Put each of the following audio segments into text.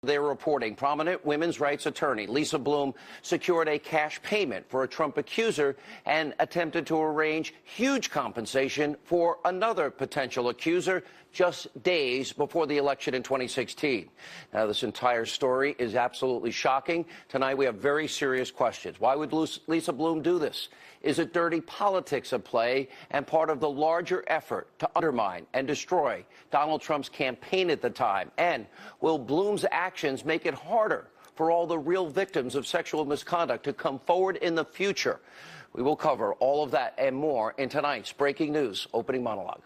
They're reporting prominent women's rights attorney Lisa Bloom secured a cash payment for a Trump accuser and attempted to arrange huge compensation for another potential accuser just days before the election in 2016. Now, this entire story is absolutely shocking. Tonight, we have very serious questions. Why would Lisa Bloom do this? Is it dirty politics at play and part of the larger effort to undermine and destroy Donald Trump's campaign at the time? And will Bloom's actions make it harder for all the real victims of sexual misconduct to come forward in the future? We will cover all of that and more in tonight's Breaking News Opening Monologue.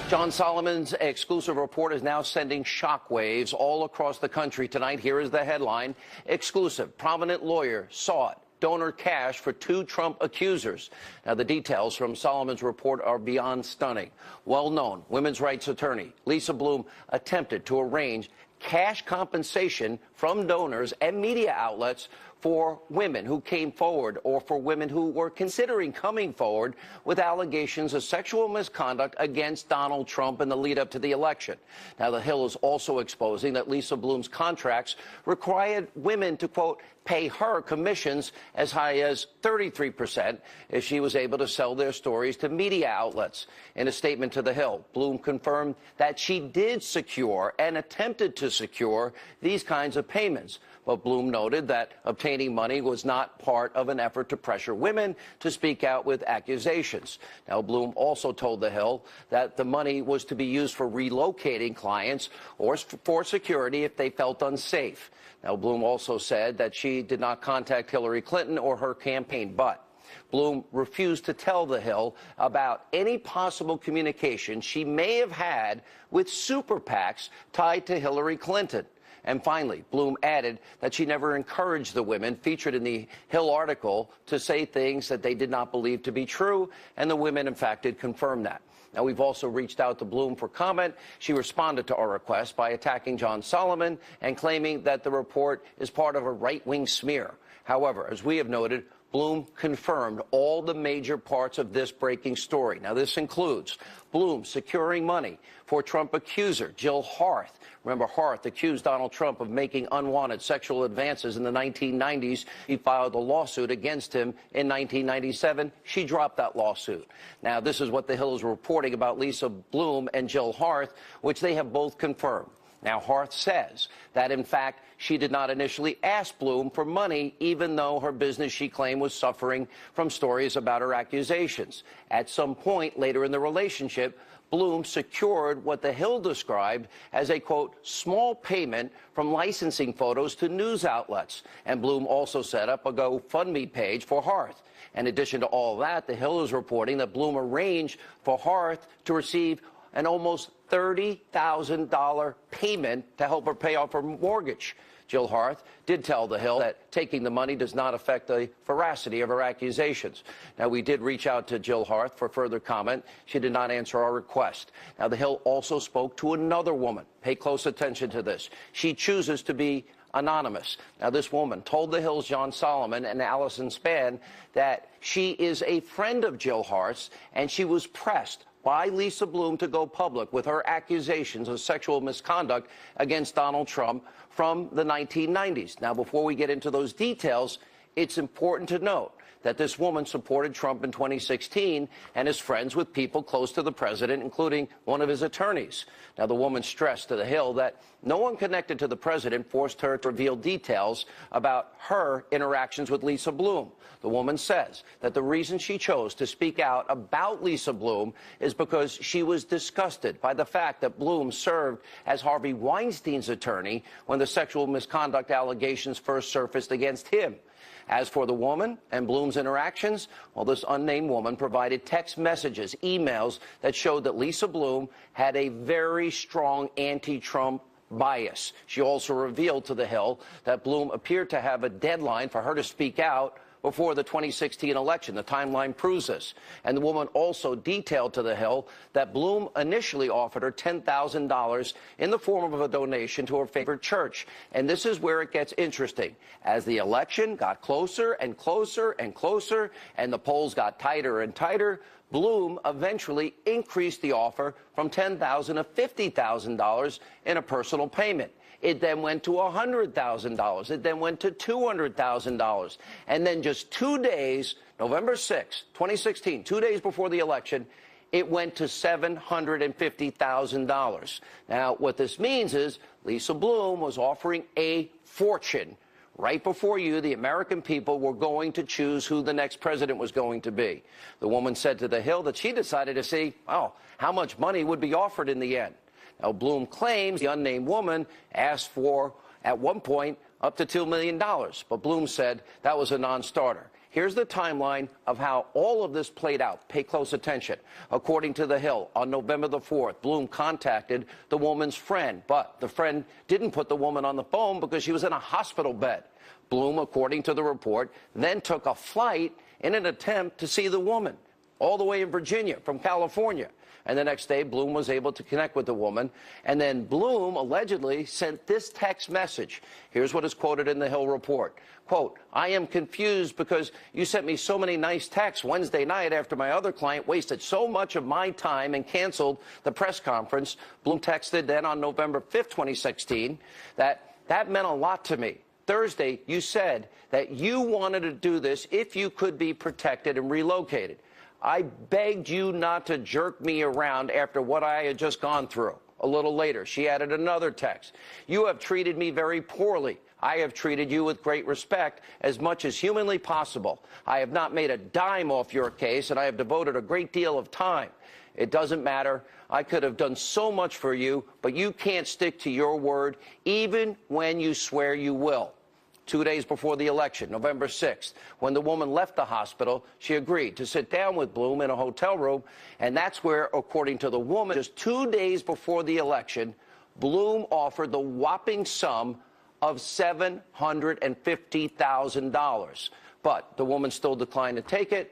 John Solomon's exclusive report is now sending shockwaves all across the country tonight. Here is the headline. Exclusive. Prominent lawyer sought donor cash for 2 Trump accusers. Now, the details from Solomon's report are beyond stunning. Well-known women's rights attorney Lisa Bloom attempted to arrange cash compensation from donors and media outlets for women who came forward or for women who were considering coming forward with allegations of sexual misconduct against Donald Trump in the lead up to the election. Now, the Hill is also exposing that Lisa Bloom's contracts required women to, quote, pay her commissions as high as 33% if she was able to sell their stories to media outlets. In a statement to the Hill, Bloom confirmed that she did secure and attempted to secure these kinds of payments. But Bloom noted that obtaining money was not part of an effort to pressure women to speak out with accusations. Now, Bloom also told The Hill that the money was to be used for relocating clients or for security if they felt unsafe. Now, Bloom also said that she did not contact Hillary Clinton or her campaign, but Bloom refused to tell The Hill about any possible communication she may have had with super PACs tied to Hillary Clinton. And finally, Bloom added that she never encouraged the women featured in the Hill article to say things that they did not believe to be true, and the women, in fact, did confirm that. Now, we've also reached out to Bloom for comment. She responded to our request by attacking John Solomon and claiming that the report is part of a right-wing smear. However, as we have noted, Bloom confirmed all the major parts of this breaking story. Now, this includes Bloom securing money for Trump accuser Jill Harth. Remember, Harth accused Donald Trump of making unwanted sexual advances in the 1990s. He filed a lawsuit against him in 1997. She dropped that lawsuit. Now, this is what The Hill is reporting about Lisa Bloom and Jill Harth, which they have both confirmed. Now, Harth says that, in fact, she did not initially ask Bloom for money, even though her business, she claimed, was suffering from stories about her accusations. At some point later in the relationship, Bloom secured what The Hill described as a, quote, small payment from licensing photos to news outlets. And Bloom also set up a GoFundMe page for Harth. In addition to all that, The Hill is reporting that Bloom arranged for Harth to receive an almost $30,000 payment to help her pay off her mortgage. Jill Harth did tell The Hill that taking the money does not affect the veracity of her accusations. Now, we did reach out to Jill Harth for further comment. She did not answer our request. Now, The Hill also spoke to another woman. Pay close attention to this. She chooses to be anonymous. Now, this woman told The Hill's John Solomon and Allison Spann that she is a friend of Jill Harth's, and she was pressed by Lisa Bloom to go public with her accusations of sexual misconduct against Donald Trump from the 1990s. Now, before we get into those details, it's important to note that this woman supported Trump in 2016 and is friends with people close to the president, including one of his attorneys. Now, the woman stressed to The Hill that no one connected to the president forced her to reveal details about her interactions with Lisa Bloom. The woman says that the reason she chose to speak out about Lisa Bloom is because she was disgusted by the fact that Bloom served as Harvey Weinstein's attorney when the sexual misconduct allegations first surfaced against him. As for the woman and Bloom's interactions, well, this unnamed woman provided text messages, emails that showed that Lisa Bloom had a very strong anti-Trump bias. She also revealed to The Hill that Bloom appeared to have a deadline for her to speak out before the 2016 election. The timeline proves this. And the woman also detailed to The Hill that Bloom initially offered her $10,000 in the form of a donation to her favorite church. And this is where it gets interesting. As the election got closer and closer and closer, and the polls got tighter and tighter, Bloom eventually increased the offer from $10,000 to $50,000 in a personal payment. It then went to $100,000. It then went to $200,000. And then just 2 days, November 6, 2016, 2 days before the election, it went to $750,000. Now, what this means is Lisa Bloom was offering a fortune right before you, the American people, were going to choose who the next president was going to be. The woman said to The Hill that she decided to see, oh, how much money would be offered in the end. Now, Bloom claims the unnamed woman asked for, at one point, up to $2 million. But Bloom said that was a non-starter. Here's the timeline of how all of this played out. Pay close attention. According to The Hill, on November the 4th, Bloom contacted the woman's friend, but the friend didn't put the woman on the phone because she was in a hospital bed. Bloom, according to the report, then took a flight in an attempt to see the woman, all the way in Virginia from California. And the next day, Bloom was able to connect with the woman. And then Bloom allegedly sent this text message. Here's what is quoted in the Hill report. Quote, I am confused because you sent me so many nice texts Wednesday night after my other client wasted so much of my time and canceled the press conference. Bloom texted then on November 5th, 2016, that meant a lot to me. Thursday, you said that you wanted to do this if you could be protected and relocated. I begged you not to jerk me around after what I had just gone through. A little later, she added another text. You have treated me very poorly. I have treated you with great respect as much as humanly possible. I have not made a dime off your case, and I have devoted a great deal of time. It doesn't matter. I could have done so much for you, but you can't stick to your word, even when you swear you will. 2 days before the election, November 6th, when the woman left the hospital, she agreed to sit down with Bloom in a hotel room, and that's where, according to the woman, just 2 days before the election, Bloom offered the whopping sum of $750,000. But the woman still declined to take it.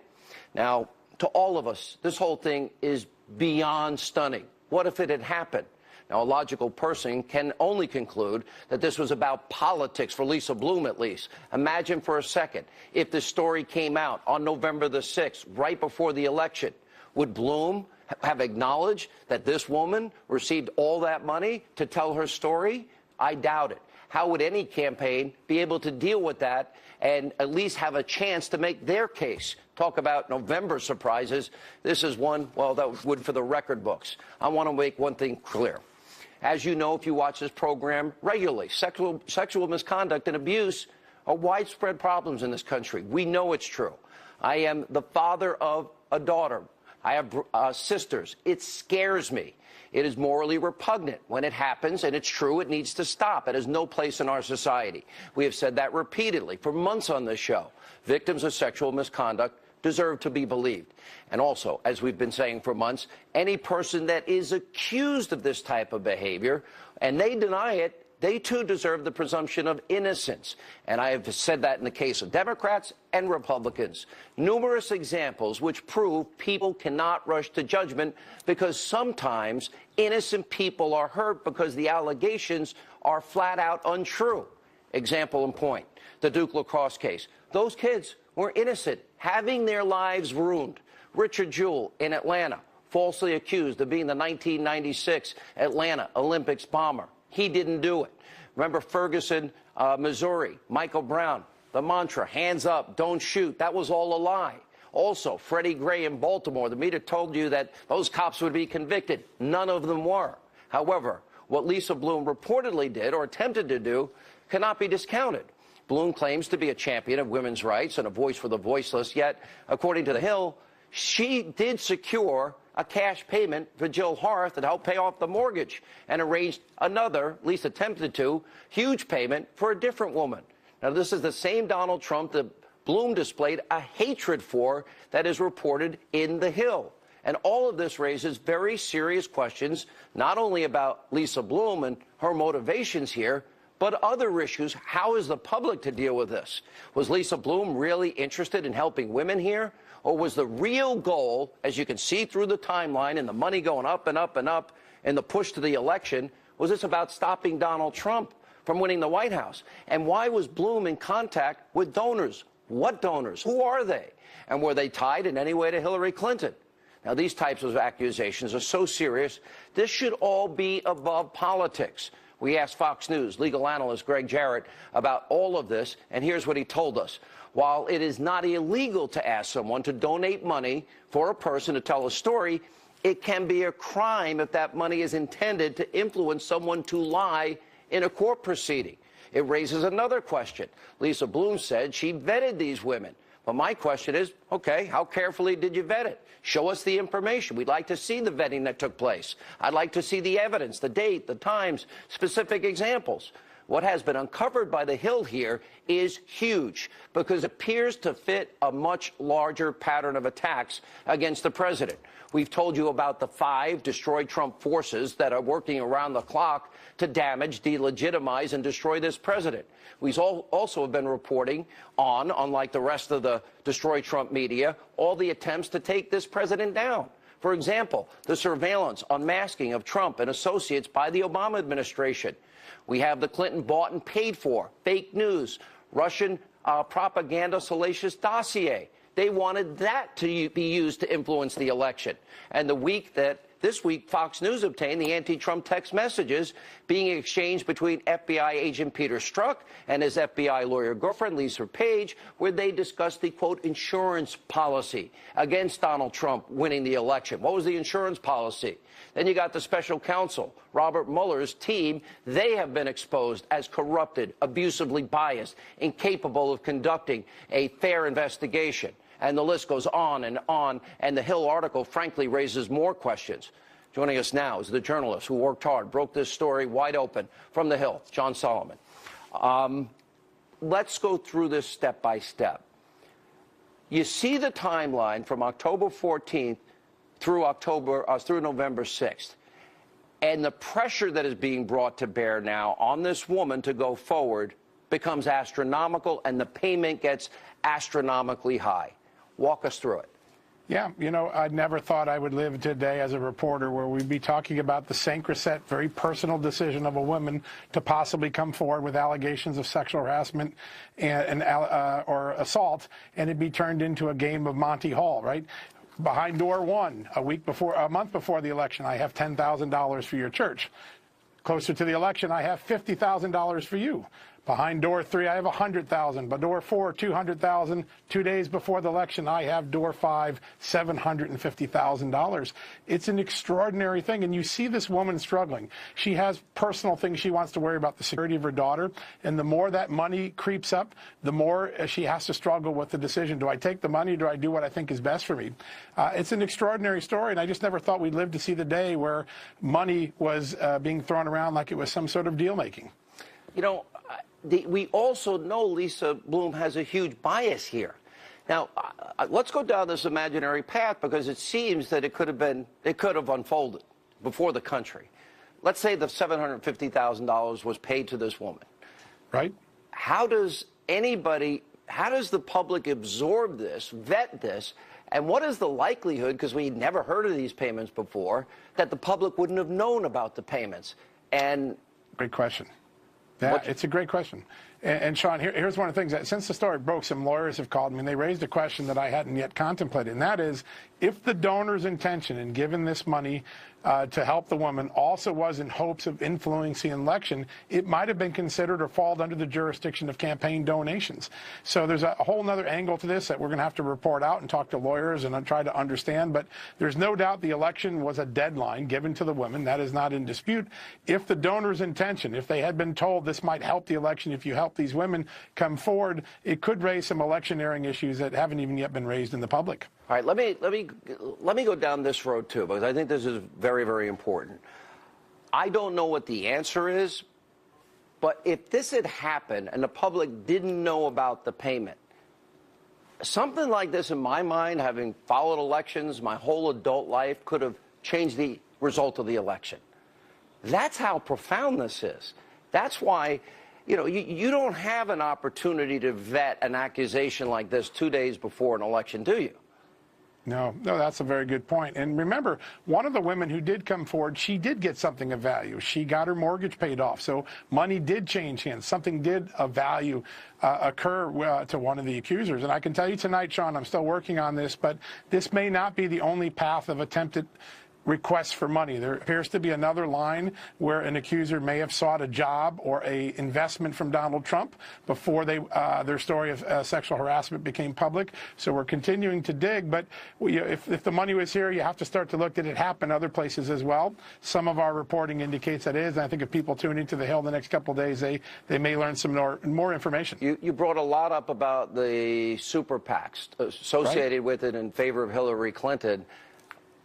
Now, to all of us, this whole thing is beyond stunning. What if it had happened? Now, a logical person can only conclude that this was about politics, for Lisa Bloom at least. Imagine for a second if this story came out on November the 6th, right before the election. Would Bloom have acknowledged that this woman received all that money to tell her story? I doubt it. How would any campaign be able to deal with that and at least have a chance to make their case? Talk about November surprises. This is one, well, that would for the record books. I want to make one thing clear. As you know, if you watch this program regularly, sexual misconduct and abuse are widespread problems in this country. We know it's true. I am the father of a daughter. I have sisters. It scares me. It is morally repugnant when it happens, and it's true, it needs to stop. It has no place in our society. We have said that repeatedly for months on this show. Victims of sexual misconduct deserve to be believed. And also, as we've been saying for months, any person that is accused of this type of behavior, and they deny it, they too deserve the presumption of innocence. And I have said that in the case of Democrats and Republicans. Numerous examples which prove people cannot rush to judgment because sometimes innocent people are hurt because the allegations are flat out untrue. Example in point, the Duke lacrosse case. Those kids were innocent, having their lives ruined. Richard Jewell in Atlanta, falsely accused of being the 1996 Atlanta Olympics bomber. He didn't do it. Remember Ferguson, Missouri, Michael Brown, the mantra, hands up, don't shoot. That was all a lie. Also, Freddie Gray in Baltimore, the media told you that those cops would be convicted. None of them were. However, what Lisa Bloom reportedly did or attempted to do cannot be discounted. Bloom claims to be a champion of women's rights and a voice for the voiceless, yet, according to The Hill, she did secure a cash payment for Jill Harth that helped pay off the mortgage and arranged another, at least attempted to, huge payment for a different woman. Now, this is the same Donald Trump that Bloom displayed a hatred for that is reported in The Hill. And all of this raises very serious questions, not only about Lisa Bloom and her motivations here, but other issues. How is the public to deal with this? Was Lisa Bloom really interested in helping women here? Or was the real goal, as you can see through the timeline and the money going up and up and up and the push to the election, was this about stopping Donald Trump from winning the White House? And why was Bloom in contact with donors? What donors? Who are they? And were they tied in any way to Hillary Clinton? Now, these types of accusations are so serious, this should all be above politics. We asked Fox News legal analyst Greg Jarrett about all of this, and here's what he told us. While it is not illegal to ask someone to donate money for a person to tell a story, it can be a crime if that money is intended to influence someone to lie in a court proceeding. It raises another question. Lisa Bloom said she vetted these women. But my question is, okay, how carefully did you vet it? Show us the information. We'd like to see the vetting that took place. I'd like to see the evidence, the date, the times, specific examples. What has been uncovered by the Hill here is huge because it appears to fit a much larger pattern of attacks against the president. We've told you about the 5 destroy Trump forces that are working around the clock to damage, delegitimize, and destroy this president. We've also have been reporting on, unlike the rest of the destroy Trump media, all the attempts to take this president down. For example, the surveillance, unmasking of Trump and associates by the Obama administration. We have the Clinton bought and paid for, fake news, Russian propaganda salacious dossier. They wanted that to be used to influence the election. And this week, Fox News obtained the anti-Trump text messages being exchanged between FBI agent Peter Strzok and his FBI lawyer girlfriend, Lisa Page, where they discussed the, quote, insurance policy against Donald Trump winning the election. What was the insurance policy? Then you got the special counsel, Robert Mueller's team. They have been exposed as corrupted, abusively biased, incapable of conducting a fair investigation. And the list goes on, and the Hill article, frankly, raises more questions. Joining us now is the journalist who worked hard, broke this story wide open from the Hill, John Solomon. Let's go through this step by step. You see the timeline from October 14th through November 6th. And the pressure that is being brought to bear now on this woman to go forward becomes astronomical, and the payment gets astronomically high. Walk us through it. Yeah, you know, I never thought I would live today as a reporter where we'd be talking about the sacrosanct, very personal decision of a woman to possibly come forward with allegations of sexual harassment or assault, and it'd be turned into a game of Monty Hall, right? Behind door one, a month before the election, I have $10,000 for your church. Closer to the election, I have $50,000 for you. Behind door 3, I have $100,000. But door 4, $200,000. 2 days before the election, I have door 5, $750,000. It's an extraordinary thing, and you see this woman struggling. She has personal things she wants to worry about, the security of her daughter, and the more that money creeps up, the more she has to struggle with the decision. Do I take the money, or do I do what I think is best for me? It's an extraordinary story, and I just never thought we'd live to see the day where money was being thrown around like it was some sort of deal-making. You know, we also know Lisa Bloom has a huge bias here. Now, let's go down this imaginary path because it seems that it could have unfolded before the country. Let's say the $750,000 was paid to this woman. Right. How does the public absorb this, vet this, and what is the likelihood, because we never heard of these payments before, that the public wouldn't have known about the payments? And great question. It's a great question. And Sean, here's one of the things that since the story broke, some lawyers have called me, and they raised a question that I hadn't yet contemplated, and that is, if the donor's intention in giving this money to help the woman also was in hopes of influencing an election, it might have been considered or fall under the jurisdiction of campaign donations. So there's a whole other angle to this that we're going to have to report out and talk to lawyers and try to understand. But there's no doubt the election was a deadline given to the women. That is not in dispute. If the donor's intention, if they had been told this might help the election if you help these women come forward, it could raise some electioneering issues that haven't even yet been raised in the public. All right, let me go down this road too, because I think this is very, very important. I don't know what the answer is, but if this had happened and the public didn't know about the payment, something like this, in my mind, having followed elections my whole adult life, could have changed the result of the election. That's how profound this is. That's why, you know, you don't have an opportunity to vet an accusation like this 2 days before an election, do you? No, that's a very good point. And remember, one of the women who did come forward, she did get something of value. She got her mortgage paid off. So money did change hands. Something did of value occur to one of the accusers. And I can tell you tonight, Sean, I'm still working on this, but this may not be the only path of attempted requests for money. There appears to be another line where an accuser may have sought a job or a investment from Donald Trump before their story of sexual harassment became public. So we're continuing to dig, but if the money was here, you have to start to look, did it happen other places as well? Some of our reporting indicates that it is, and I think if people tune into the Hill the next couple of days, they may learn some more information. You brought a lot up about the super PACs associated with it in favor of Hillary Clinton.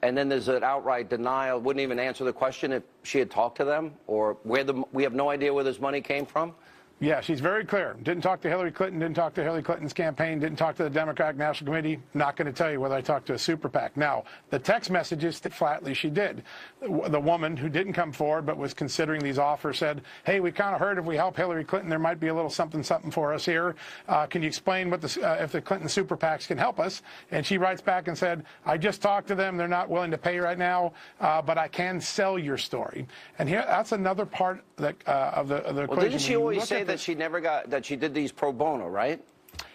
And then there's an outright denial, wouldn't even answer the question if she had talked to them, or we have no idea where this money came from? Yeah, she's very clear. Didn't talk to Hillary Clinton, didn't talk to Hillary Clinton's campaign, didn't talk to the Democratic National Committee. Not going to tell you whether I talked to a super PAC. Now, the text messages, flatly, she did. The woman who didn't come forward but was considering these offers said, hey, we kind of heard if we help Hillary Clinton, there might be a little something for us here. Can you explain what if the Clinton super PACs can help us? And she writes back and said, I just talked to them. They're not willing to pay right now, but I can sell your story. And here, that's another part that, of the equation. Well, didn't she always say that she never got, that she did these pro bono, right?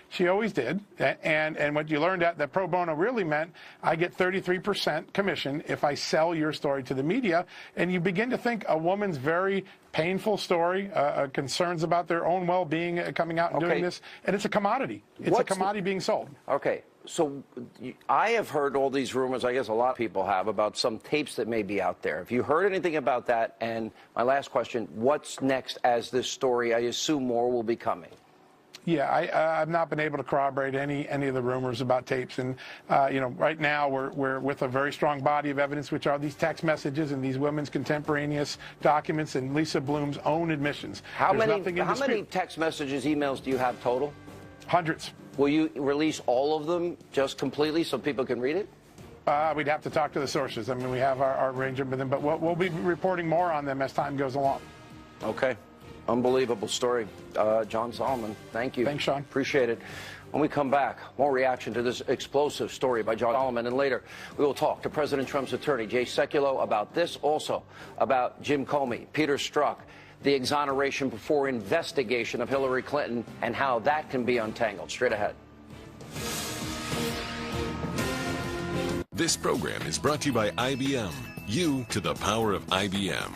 She always did, and what you learned that pro bono really meant I get 33% commission if I sell your story to the media, and you begin to think a woman's very painful story, concerns about their own well-being coming out and doing this, and it's a commodity. It's a commodity being sold. Okay, so I have heard all these rumors, I guess a lot of people have, about some tapes that may be out there. Have you heard anything about that? And my last question, what's next as this story, I assume more will be coming? Yeah, I've not been able to corroborate any of the rumors about tapes, and right now we're with a very strong body of evidence, which are these text messages and these women's contemporaneous documents and Lisa Bloom's own admissions. How many text messages, emails do you have total? Hundreds. Will you release all of them just completely so people can read it? We'd have to talk to the sources. I mean, we have our arrangement with them, but we'll be reporting more on them as time goes along. Okay. Unbelievable story. John Solomon, thank you. Thanks, Sean. Appreciate it. When we come back, more reaction to this explosive story by John Solomon, and later we will talk to President Trump's attorney, Jay Sekulow, about this, also about Jim Comey, Peter Strzok, the exoneration before investigation of Hillary Clinton, and how that can be untangled. Straight ahead. This program is brought to you by IBM. You to the power of IBM.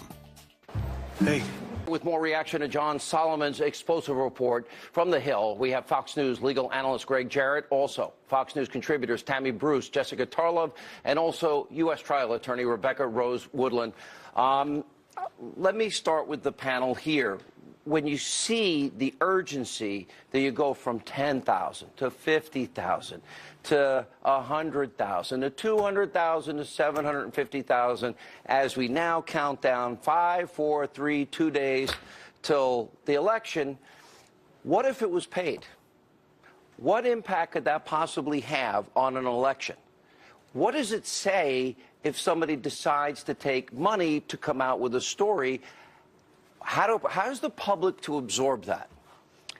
Hey. With more reaction to John Solomon's explosive report from the Hill, we have Fox News legal analyst Greg Jarrett, also Fox News contributors Tammy Bruce, Jessica Tarlov, and also U.S. trial attorney Rebecca Rose Woodland. Let me start with the panel here. When you see the urgency that you go from 10,000 to 50,000 to 100,000 to 200,000 to 750,000, as we now count down 5, 4, 3, 2 days till the election, what if it was paid? What impact could that possibly have on an election? What does it say if somebody decides to take money to come out with a story? How's the public to absorb that?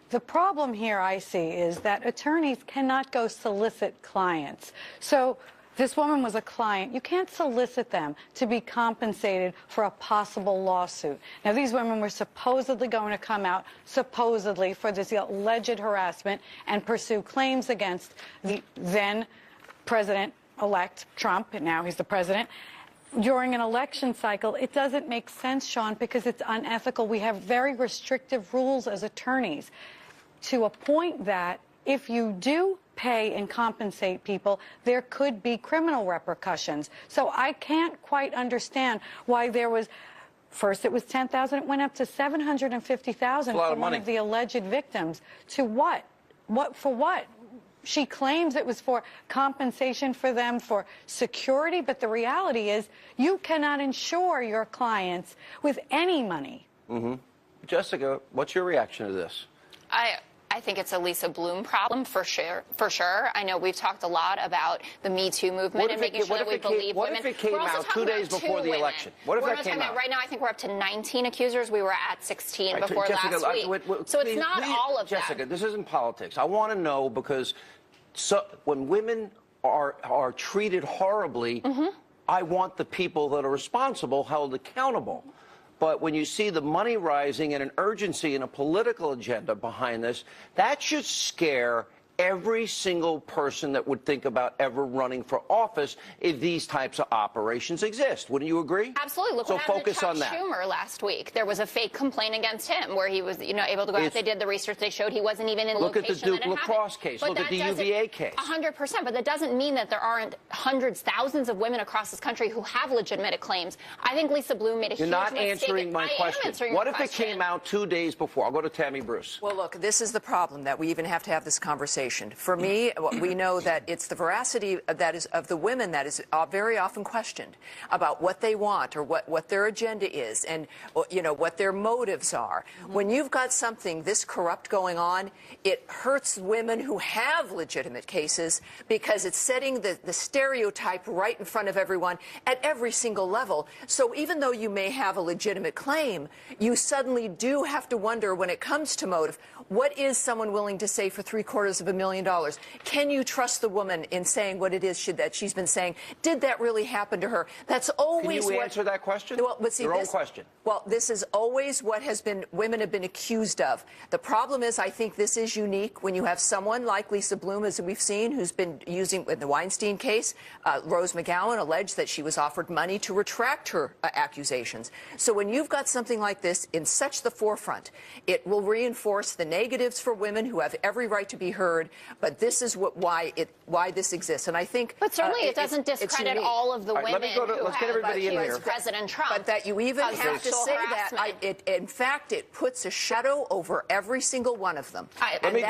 The problem here I see is that attorneys cannot go solicit clients. So this woman was a client. You can't solicit them to be compensated for a possible lawsuit. Now, these women were supposedly going to come out, supposedly, for this alleged harassment and pursue claims against the then President-elect Trump, and now he's the president. During an election cycle, it doesn't make sense, Sean, because it's unethical. We have very restrictive rules as attorneys to a point that if you do pay and compensate people, there could be criminal repercussions. So I can't quite understand why there was, first it was 10,000, it went up to 750,000 for one of the alleged victims. To what? For what? She claims it was for compensation for them for security, but the reality is you cannot insure your clients with any money. Mm-hmm. Jessica, what's your reaction to this? I think it's a Lisa Bloom problem for sure. I know we've talked a lot about the Me Too movement and making sure that we believe women. What if it came out 2 days before the election? What if that came out? Right now, I think we're up to 19 accusers. We were at 16 before last week. So it's not all of them. Jessica, this isn't politics. I want to know because when women are treated horribly, I want the people that are responsible held accountable. But when you see the money rising and an urgency and a political agenda behind this, that should scare every single person that would think about ever running for office if these types of operations exist. Wouldn't you agree? Absolutely. Look so what happened focus to Chuck on that. Schumer last week. There was a fake complaint against him where he was, able to go out. They did the research. They showed he wasn't even in the location. Look at the Duke lacrosse case. Look at the UVA case. 100%. But that doesn't mean that there aren't hundreds, thousands of women across this country who have legitimate claims. I think Lisa Bloom made a huge mistake. You're not answering my question. What if it came out 2 days before? I'll go to Tammy Bruce. Well, look, this is the problem that we even have to have this conversation. For me, we know that it's the veracity that is of the women that is very often questioned about what they want or what their agenda is and what their motives are. When you've got something this corrupt going on, it hurts women who have legitimate cases because it's setting the stereotype right in front of everyone at every single level. So even though you may have a legitimate claim, you suddenly do have to wonder when it comes to motive, what is someone willing to say for $750,000? Can you trust the woman in saying what it is that she's been saying? Did that really happen to her? That's always Can you answer that question? Well, but see, Your own question. Well, this is always what women have been accused of. The problem is, I think this is unique when you have someone like Lisa Bloom, as we've seen, who's been using, in the Weinstein case, Rose McGowan alleged that she was offered money to retract her accusations. So when you've got something like this in such the forefront, it will reinforce the negatives for women who have every right to be heard. But this is why this exists. And I think, but certainly it doesn't discredit all of the women let's get everybody in here. President Trump. But that you even have to say that, in fact, it puts a shadow over every single one of them. Let me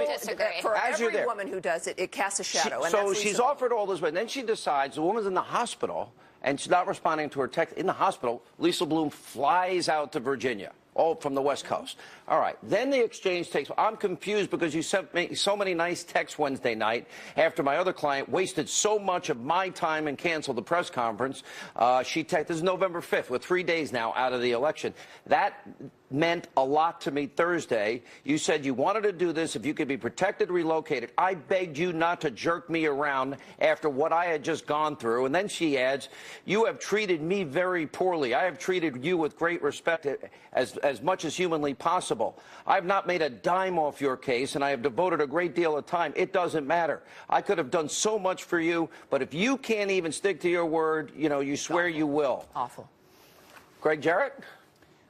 disagree. For every woman who does it, it casts a shadow. So she's offered all this, but then she decides the woman's in the hospital and she's not responding to her text. In the hospital, Lisa Bloom flies out to Virginia. Oh, from the West Coast. All right. Then the exchange takes. I'm confused because you sent me so many nice texts Wednesday night after my other client wasted so much of my time and canceled the press conference. This is November 5th. We're 3 days now out of the election. That meant a lot to me Thursday. You said you wanted to do this if you could be protected, relocated. I begged you not to jerk me around after what I had just gone through. And then she adds, you have treated me very poorly. I have treated you with great respect as much as humanly possible. I have not made a dime off your case, and I have devoted a great deal of time. It doesn't matter. I could have done so much for you, but if you can't even stick to your word, you swear you will. Awful. Greg Jarrett?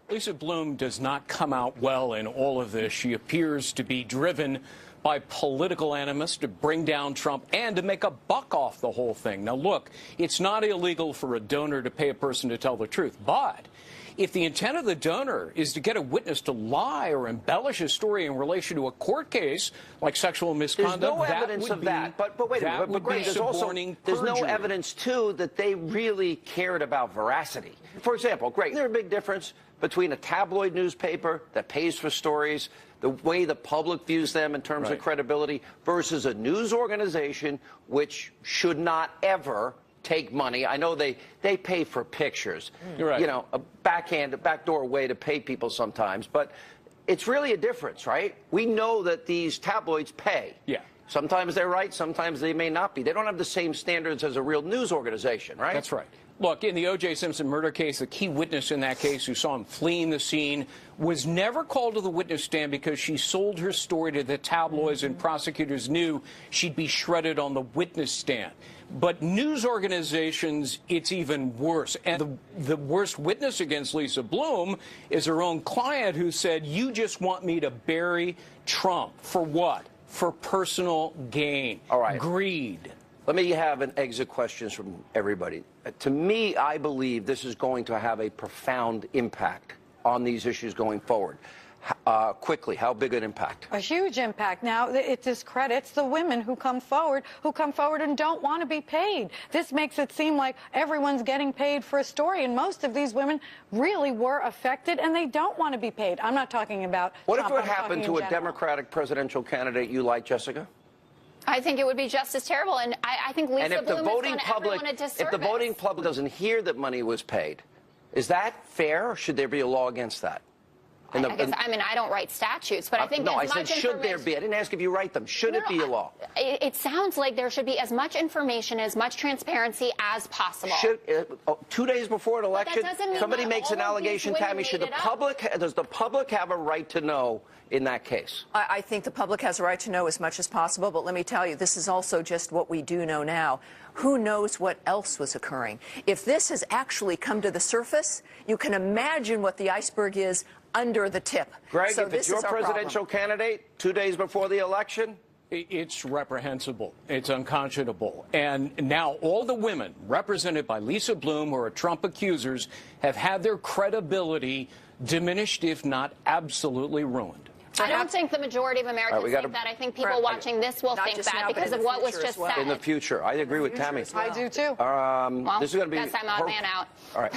Lisa Bloom does not come out well in all of this. She appears to be driven by political animus to bring down Trump and to make a buck off the whole thing. Now, look, it's not illegal for a donor to pay a person to tell the truth, but if the intent of the donor is to get a witness to lie or embellish a story in relation to a court case like sexual misconduct, there's no evidence of that. But wait a minute. But Greg, there's no evidence, too, that they really cared about veracity. For example, Greg, is there a big difference between a tabloid newspaper that pays for stories, the way the public views them in terms of credibility, versus a news organization which should not ever take money? I know they pay for pictures, right. A backdoor way to pay people sometimes, but it's really a difference, right? We know that these tabloids pay. Yeah. Sometimes they're right, sometimes they may not be. They don't have the same standards as a real news organization, right? That's right. Look, in the O.J. Simpson murder case, the key witness in that case who saw him fleeing the scene was never called to the witness stand because she sold her story to the tabloids and prosecutors knew she'd be shredded on the witness stand. But news organizations, it's even worse. And the worst witness against Lisa Bloom is her own client who said, you just want me to bury Trump. For what? For personal gain. All right. Greed. Let me have an exit questions from everybody. To me, I believe this is going to have a profound impact on these issues going forward. Quickly, how big an impact? A huge impact. Now, it discredits the women who come forward and don't want to be paid. This makes it seem like everyone's getting paid for a story, and most of these women really were affected, and they don't want to be paid. I'm not talking about What Trump, if it happened to a Democratic presidential candidate you like, Jessica? I think it would be just as terrible, and I think Lisa Bloom has done everyone a disservice. If the voting public doesn't hear that money was paid, is that fair, or should there be a law against that? I mean, I don't write statutes, but I think no, I said should there be. I didn't ask if you write them. Should it be a law? It sounds like there should be as much information, as much transparency as possible. 2 days before an election, somebody makes an allegation, Tammy, does the public have a right to know in that case? I think the public has a right to know as much as possible, but let me tell you, this is also just what we do know now. Who knows what else was occurring? If this has actually come to the surface, you can imagine what the iceberg is under the tip. Greg, so if it's your presidential candidate 2 days before the election? It's reprehensible. It's unconscionable. And now all the women represented by Lisa Bloom, who are Trump accusers, have had their credibility diminished, if not absolutely ruined. I don't think the majority of Americans think that. I think people watching this will think that because of what was just said. In the future. I agree with Tammy. I do, too. Well, this is going to be guess I'm odd man out. All right.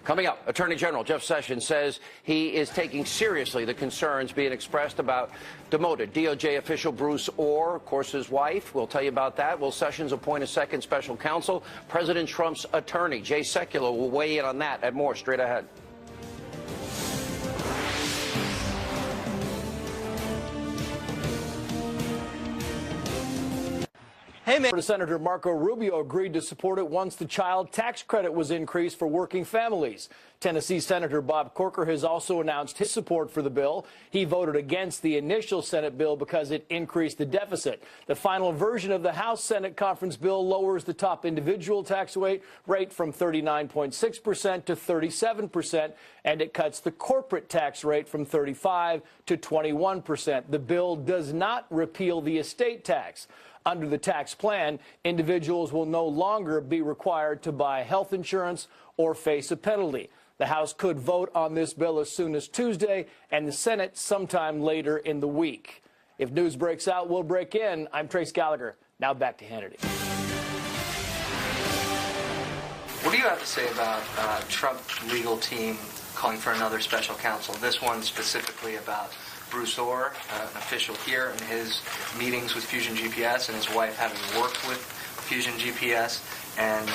Coming up, Attorney General Jeff Sessions says he is taking seriously the concerns being expressed about demoted DOJ official Bruce Ohr, of course, his wife. We'll tell you about that. Will Sessions appoint a second special counsel? President Trump's attorney, Jay Sekulow, will weigh in on that and more straight ahead. Hey, man. Senator Marco Rubio agreed to support it once the child tax credit was increased for working families. Tennessee Senator Bob Corker has also announced his support for the bill. He voted against the initial Senate bill because it increased the deficit. The final version of the House Senate conference bill lowers the top individual tax rate from 39.6% to 37%, and it cuts the corporate tax rate from 35% to 21%. The bill does not repeal the estate tax. Under the tax plan, individuals will no longer be required to buy health insurance or face a penalty. The House could vote on this bill as soon as Tuesday, and the Senate sometime later in the week. If news breaks out, we'll break in. I'm Trace Gallagher. Now back to Hannity. What do you have to say about Trump's legal team calling for another special counsel? This one specifically about Bruce Ohr, an official here, and his meetings with Fusion GPS, and his wife having worked with Fusion GPS. And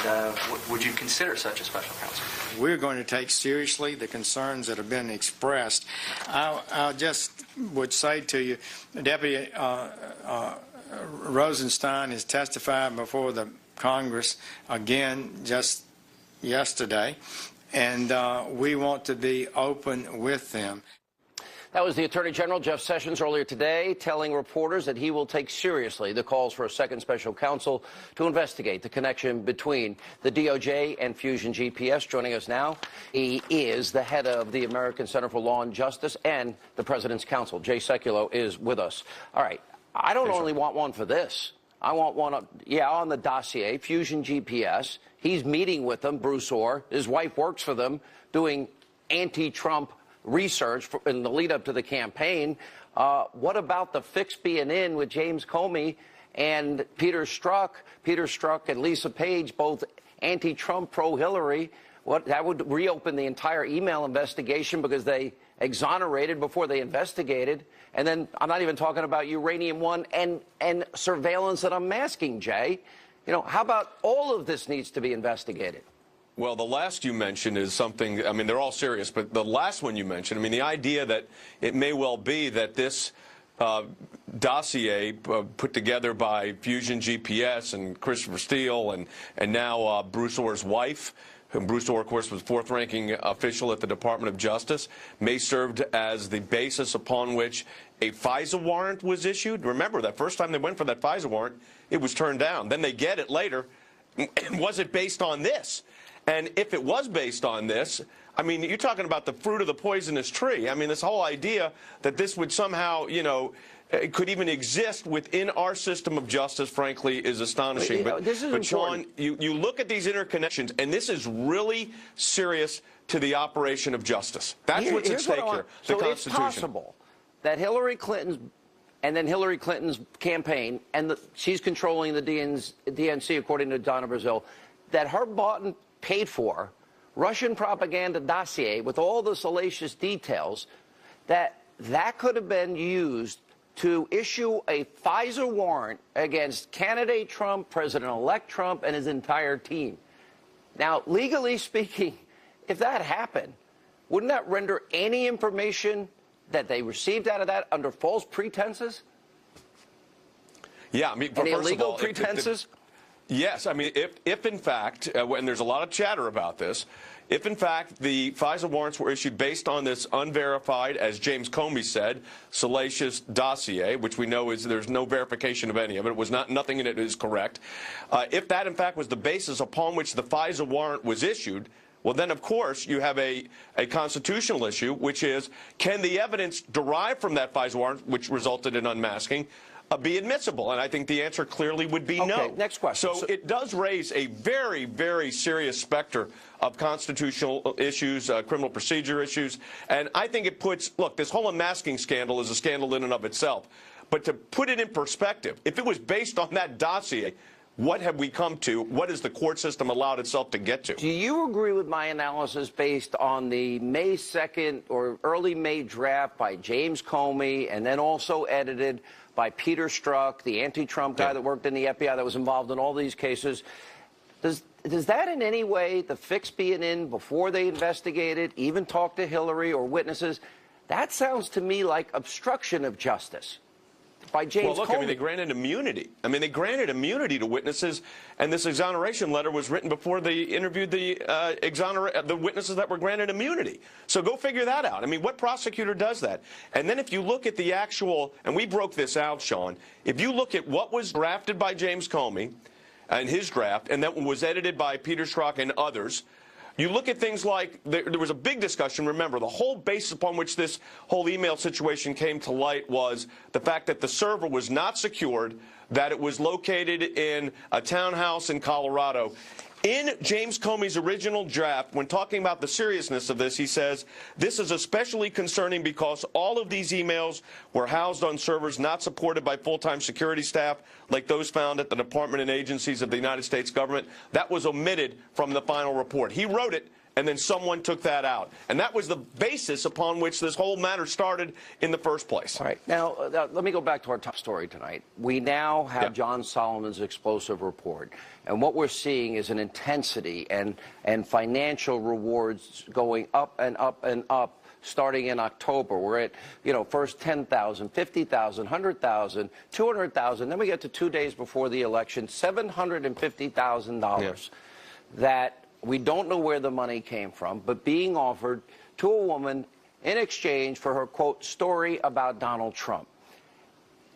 would you consider such a special counsel? We're going to take seriously the concerns that have been expressed. I just would say to you, Deputy Rosenstein has testified before the Congress again just yesterday, and we want to be open with them. That was the Attorney General, Jeff Sessions, earlier today, telling reporters that he will take seriously the calls for a second special counsel to investigate the connection between the DOJ and Fusion GPS. Joining us now, he is the head of the American Center for Law and Justice and the President's Counsel. Jay Sekulow is with us. All right. I don't only want one for this. I want one, on the dossier, Fusion GPS. He's meeting with them, Bruce Ohr. His wife works for them, doing anti-Trump research in the lead up to the campaign. What about the fix being in with James Comey and Peter Strzok and Lisa Page, both anti-Trump, pro-Hillary? That would reopen the entire email investigation because they exonerated before they investigated. And then I'm not even talking about Uranium One and surveillance and unmasking, Jay. How about all of this needs to be investigated? Well, the last you mentioned is something, I mean, they're all serious, but the last one you mentioned, I mean, the idea that it may well be that this dossier put together by Fusion GPS and Christopher Steele and now Bruce Ohr's wife, whom Bruce Ohr, of course, was fourth-ranking official at the Department of Justice, may serve as the basis upon which a FISA warrant was issued. Remember, that first time they went for that FISA warrant, it was turned down. Then they get it later. Was it based on this? And if it was based on this, I mean, you're talking about the fruit of the poisonous tree. I mean, this whole idea that this would somehow, it could even exist within our system of justice, frankly, is astonishing. But Sean, you look at these interconnections, and this is really serious to the operation of justice. That's what's at stake here, the Constitution. It's possible that Hillary Clinton's campaign, and she's controlling the DNC, according to Donna Brazile, that her bought and paid for Russian propaganda dossier with all the salacious details, that could have been used to issue a FISA warrant against candidate Trump, President-elect Trump, and his entire team. Now, legally speaking, if that happened, wouldn't that render any information that they received out of that under false pretenses? Yeah, I mean, any first illegal of all, pretenses? Yes, I mean, if in fact, and there's a lot of chatter about this, if in fact the FISA warrants were issued based on this unverified, as James Comey said, salacious dossier, which we know is there's no verification of any of it, it was nothing in it is correct. If that in fact was the basis upon which the FISA warrant was issued, well, then, of course, you have a constitutional issue, which is, can the evidence derived from that FISA warrant, which resulted in unmasking, be admissible? And I think the answer clearly would be no. Next question. So it does raise a very, very serious specter of constitutional issues, criminal procedure issues. And I think it puts, look, this whole unmasking scandal is a scandal in and of itself. But to put it in perspective, if it was based on that dossier, what have we come to? What has the court system allowed itself to get to? Do you agree with my analysis based on the May 2nd or early May draft by James Comey and then also edited by Peter Strzok, the anti-Trump guy that worked in the FBI that was involved in all these cases? Does that in any way, the fix being in before they investigated, even talked to Hillary or witnesses, that sounds to me like obstruction of justice by James Well, look, Comey. I mean, they granted immunity. I mean, they granted immunity to witnesses, and this exoneration letter was written before they interviewed the witnesses that were granted immunity. So go figure that out. I mean, what prosecutor does that? And then if you look at the actual, and we broke this out, Sean, if you look at what was drafted by James Comey and his draft, and that was edited by Peter Strzok and others, you look at things like, there was a big discussion, remember, the whole basis upon which this whole email situation came to light was the fact that the server was not secured, that it was located in a townhouse in Colorado. In James Comey's original draft, when talking about the seriousness of this, he says, this is especially concerning because all of these emails were housed on servers not supported by full-time security staff like those found at the department and agencies of the United States government. That was omitted from the final report. He wrote it, and then someone took that out. And that was the basis upon which this whole matter started in the first place. All right. Now, let me go back to our top story tonight. We now have John Solomon's explosive report. And what we're seeing is an intensity and financial rewards going up and up and up starting in October. We're at, first 10,000, 50,000, 100,000, 200,000. Then we get to 2 days before the election, $750,000 that we don't know where the money came from, but being offered to a woman in exchange for her, quote, story about Donald Trump.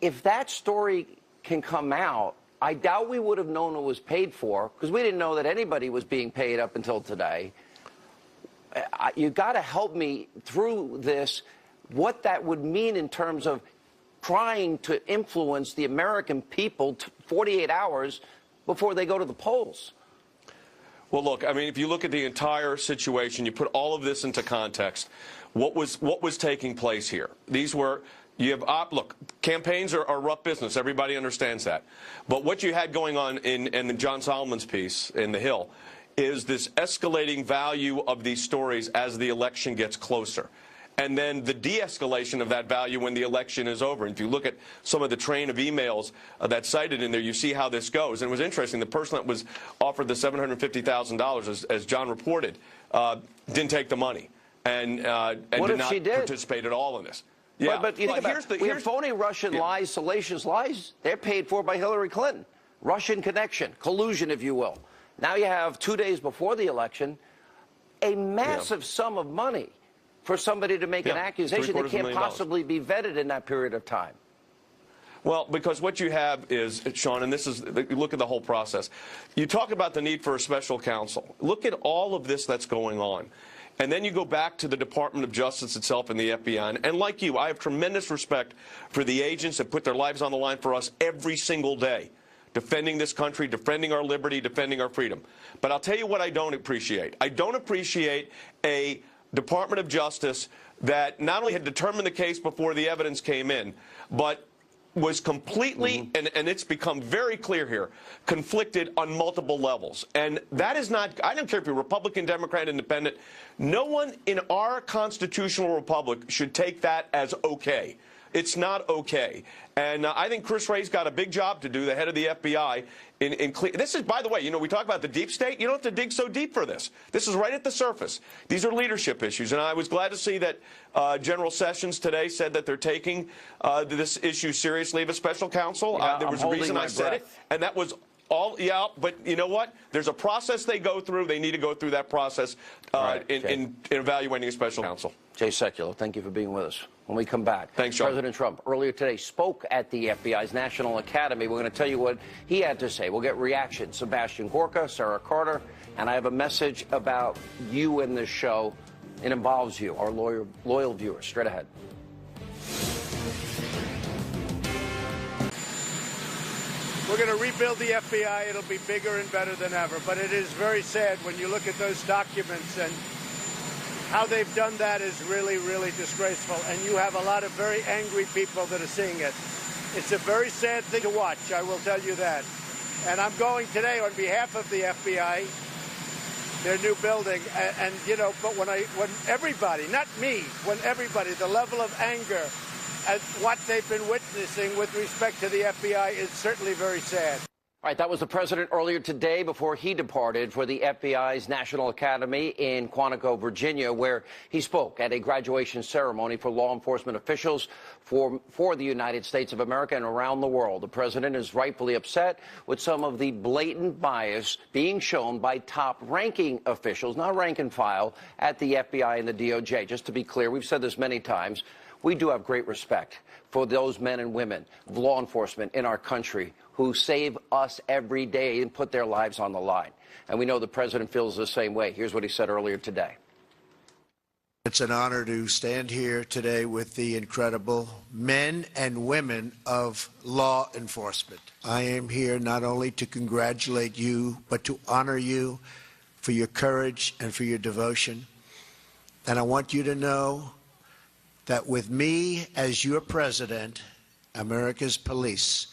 If that story can come out, I doubt we would have known it was paid for, because we didn't know that anybody was being paid up until today. You got to help me through this, what that would mean in terms of trying to influence the American people 48 hours before they go to the polls. Well, look, I mean, if you look at the entire situation, you put all of this into context, what was taking place here? These were, look, campaigns are rough business. Everybody understands that. But what you had going on in John Solomon's piece in The Hill is this escalating value of these stories as the election gets closer. And then the de-escalation of that value when the election is over. And if you look at some of the train of emails that's cited in there, you see how this goes. And it was interesting, the person that was offered the $750,000, as John reported, didn't take the money and did not participate at all in this. Yeah, but you think about it. We have phony Russian lies, salacious lies. They're paid for by Hillary Clinton. Russian connection, collusion, if you will. Now you have 2 days before the election, a massive sum of money for somebody to make an accusation that can't possibly be vetted in that period of time. Well, because what you have is, Sean, and this is, look at the whole process. You talk about the need for a special counsel. Look at all of this that's going on. And then you go back to the Department of Justice itself and the FBI. And like you, I have tremendous respect for the agents that put their lives on the line for us every single day, defending this country, defending our liberty, defending our freedom. But I'll tell you what I don't appreciate. I don't appreciate a Department of Justice that not only had determined the case before the evidence came in, but was completely, and it's become very clear here, conflicted on multiple levels. And that is not, I don't care if you're Republican, Democrat, Independent, no one in our constitutional republic should take that as okay. It's not okay. And I think Chris Wray's got a big job to do, the head of the FBI. This is, by the way, we talk about the deep state. You don't have to dig so deep for this. This is right at the surface. These are leadership issues. And I was glad to see that General Sessions today said that they're taking this issue seriously of a special counsel. Yeah, there was a reason I said it, and that was all, but you know what? There's a process they go through. They need to go through that process in evaluating a special counsel. Jay Sekulow, thank you for being with us. When we come back, thanks, Sean. President Trump earlier today spoke at the FBI's National Academy. We're going to tell you what he had to say. We'll get reactions. Sebastian Gorka, Sara Carter, and I have a message about you in this show. It involves you, our loyal viewers. Straight ahead. We're going to rebuild the FBI. It'll be bigger and better than ever. But it is very sad when you look at those documents, and how they've done that is really, really disgraceful. And you have a lot of very angry people that are seeing it. It's a very sad thing to watch, I will tell you that. And I'm going today on behalf of the FBI, their new building. And but when everybody, not me, when everybody, the level of anger at what they've been witnessing with respect to the FBI is certainly very sad. All right, that was the president earlier today before he departed for the FBI's National Academy in Quantico, Virginia, where he spoke at a graduation ceremony for law enforcement officials for the United States of America and around the world. The president is rightfully upset with some of the blatant bias being shown by top-ranking officials, not rank and file, at the FBI and the DOJ. Just to be clear, we've said this many times, we do have great respect for those men and women of law enforcement in our country who save us every day and put their lives on the line. And we know the president feels the same way. Here's what he said earlier today. It's an honor to stand here today with the incredible men and women of law enforcement. I am here not only to congratulate you, but to honor you for your courage and for your devotion. And I want you to know that with me as your president, America's police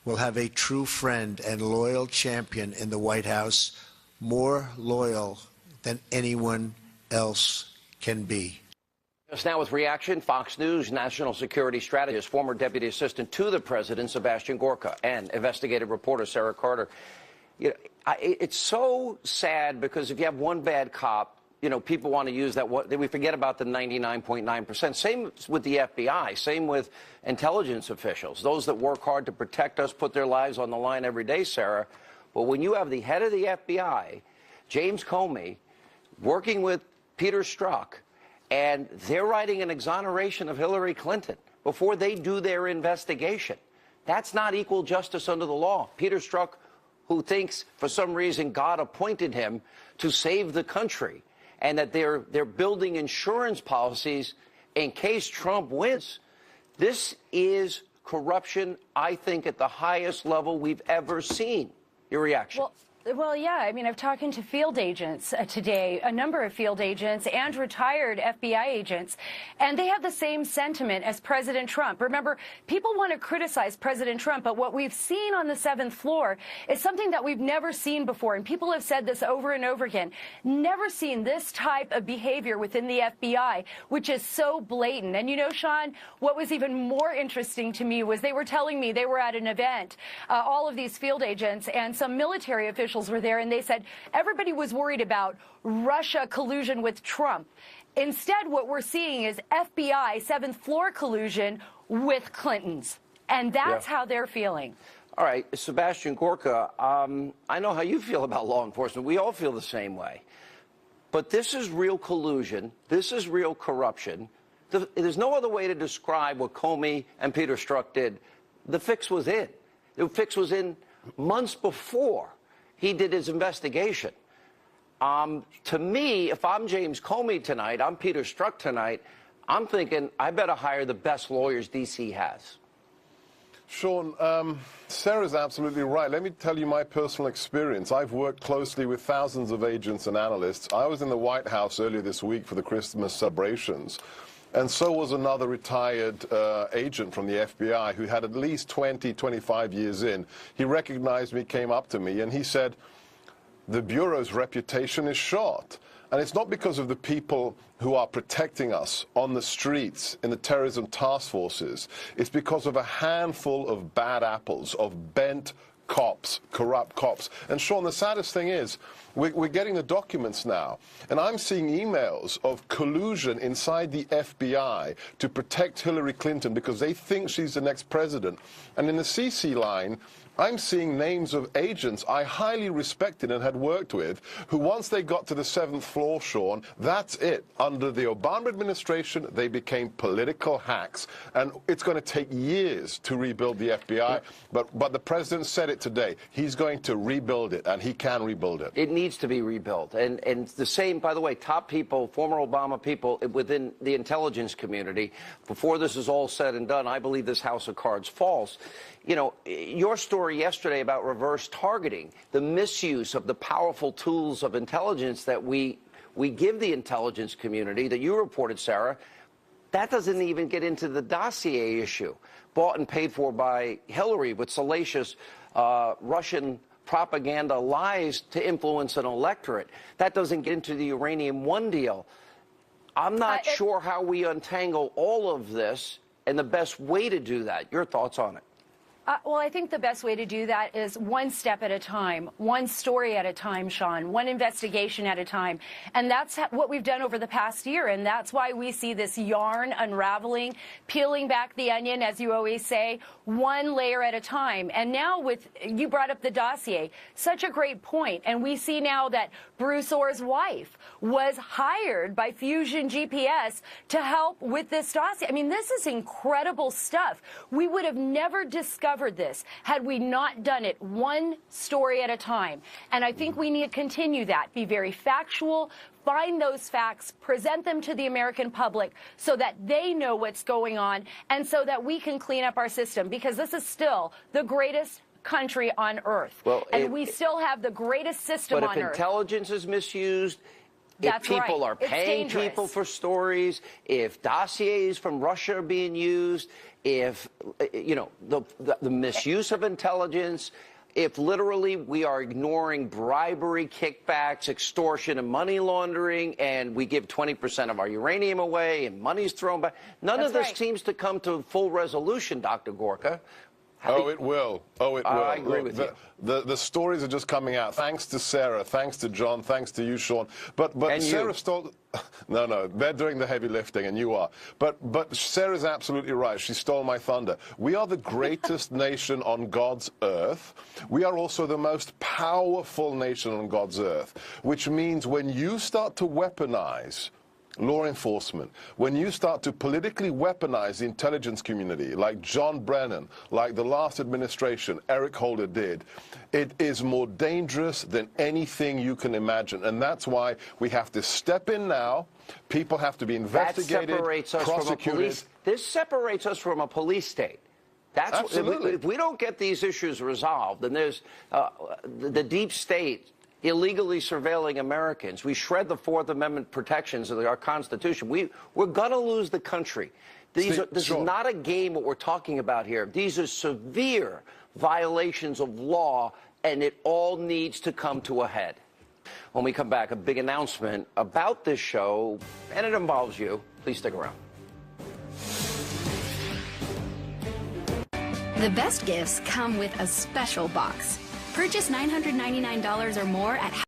will have a true friend and loyal champion in the White House, more loyal than anyone else can be. Just now with reaction, Fox News national security strategist, former deputy assistant to the president, Sebastian Gorka, and investigative reporter Sara Carter. It's so sad because if you have one bad cop, people want to use that. We forget about the 99.9%. Same with the FBI. Same with intelligence officials. Those that work hard to protect us, put their lives on the line every day, Sara. But when you have the head of the FBI, James Comey, working with Peter Strzok, and they're writing an exoneration of Hillary Clinton before they do their investigation, that's not equal justice under the law. Peter Strzok, who thinks for some reason God appointed him to save the country, and that they're building insurance policies in case Trump wins. This is corruption, I think, at the highest level we've ever seen. Your reaction? Well, yeah. I mean, I've talked to field agents today, a number of field agents and retired FBI agents, and they have the same sentiment as President Trump. Remember, people want to criticize President Trump, but what we've seen on the 7th floor is something that we've never seen before, and people have said this over and over again. Never seen this type of behavior within the FBI, which is so blatant. And Sean, what was even more interesting to me was they were telling me they were at an event, all of these field agents and some military officials were there, and they said everybody was worried about Russia collusion with Trump. Instead, what we're seeing is FBI 7th floor collusion with Clintons, and that's how they're feeling. All right, Sebastian Gorka, I know how you feel about law enforcement. We all feel the same way. But this is real collusion. This is real corruption. There's no other way to describe what Comey and Peter Strzok did. The fix was in. The fix was in months before he did his investigation. To me, if I'm James Comey tonight, I'm Peter Strzok tonight, I'm thinking I better hire the best lawyers D.C. has. Sean, Sarah's absolutely right. Let me tell you my personal experience. I've worked closely with thousands of agents and analysts. I was in the White House earlier this week for the Christmas celebrations. And so was another retired agent from the FBI who had at least 20, 25 years in. He recognized me, came up to me, and he said, the Bureau's reputation is shot. And it's not because of the people who are protecting us on the streets in the terrorism task forces. It's because of a handful of bad apples, of bent cops, corrupt cops. And Sean, the saddest thing is, we're getting the documents now, and I'm seeing emails of collusion inside the FBI to protect Hillary Clinton because they think she's the next president. And in the CC line, I'm seeing names of agents I highly respected and had worked with who, once they got to the 7th floor, Sean, that's it. Under the Obama administration, they became political hacks. And it's going to take years to rebuild the FBI. But the president said it today. He's going to rebuild it, and he can rebuild it. It needs to be rebuilt. And the same, by the way, top people, former Obama people within the intelligence community, before this is all said and done, I believe this house of cards falls. You know, your story yesterday about reverse targeting, the misuse of the powerful tools of intelligence that we give the intelligence community that you reported, Sara, that doesn't even get into the dossier issue, bought and paid for by Hillary with salacious Russian propaganda lies to influence an electorate. That doesn't get into the Uranium One deal. I'm not sure how we untangle all of this and the best way to do that. Your thoughts on it? Well, I think the best way to do that is one step at a time, one story at a time, Sean, one investigation at a time. And that's what we've done over the past year. And that's why we see this yarn unraveling, peeling back the onion, as you always say, one layer at a time. And now you brought up the dossier, such a great point. And we see now that Bruce's wife was hired by Fusion GPS to help with this dossier. I mean, this is incredible stuff. We would have never discovered this had we not done it one story at a time. And I think we need to continue that, be very factual, find those facts, present them to the American public so that they know what's going on and so that we can clean up our system, because this is still the greatest country on earth. And we still have the greatest system on earth. But if intelligence is misused, That's if people right. are paying people for stories, if dossiers from Russia are being used, if, you know, the misuse of intelligence, if literally we are ignoring bribery, kickbacks, extortion, and money laundering, and we give 20% of our uranium away and money's thrown back, none of this seems to come to full resolution, Dr. Gorka. Oh, it will. Oh, it will. I agree with you. The stories are just coming out. Thanks to Sara, thanks to John, thanks to you, Sean. But Sara stole. No, they're doing the heavy lifting, and you are. But Sarah's absolutely right. She stole my thunder. We are the greatest nation on God's earth. We are also the most powerful nation on God's earth, which means when you start to weaponize law enforcement, when you start to politically weaponize the intelligence community, like John Brennan, like the last administration, Eric Holder did, it is more dangerous than anything you can imagine. And that's why we have to step in now. People have to be investigated, that separates us prosecuted. from a police. This separates us from a police state. That's absolutely. If we don't get these issues resolved, then there's the deep state illegally surveilling Americans. We shred the Fourth Amendment protections of our Constitution. We're going to lose the country. This is not a game what we're talking about here. These are severe violations of law, and it all needs to come to a head. When we come back, a big announcement about this show, and it involves you. Please stick around. The best gifts come with a special box. Purchase $999 or more at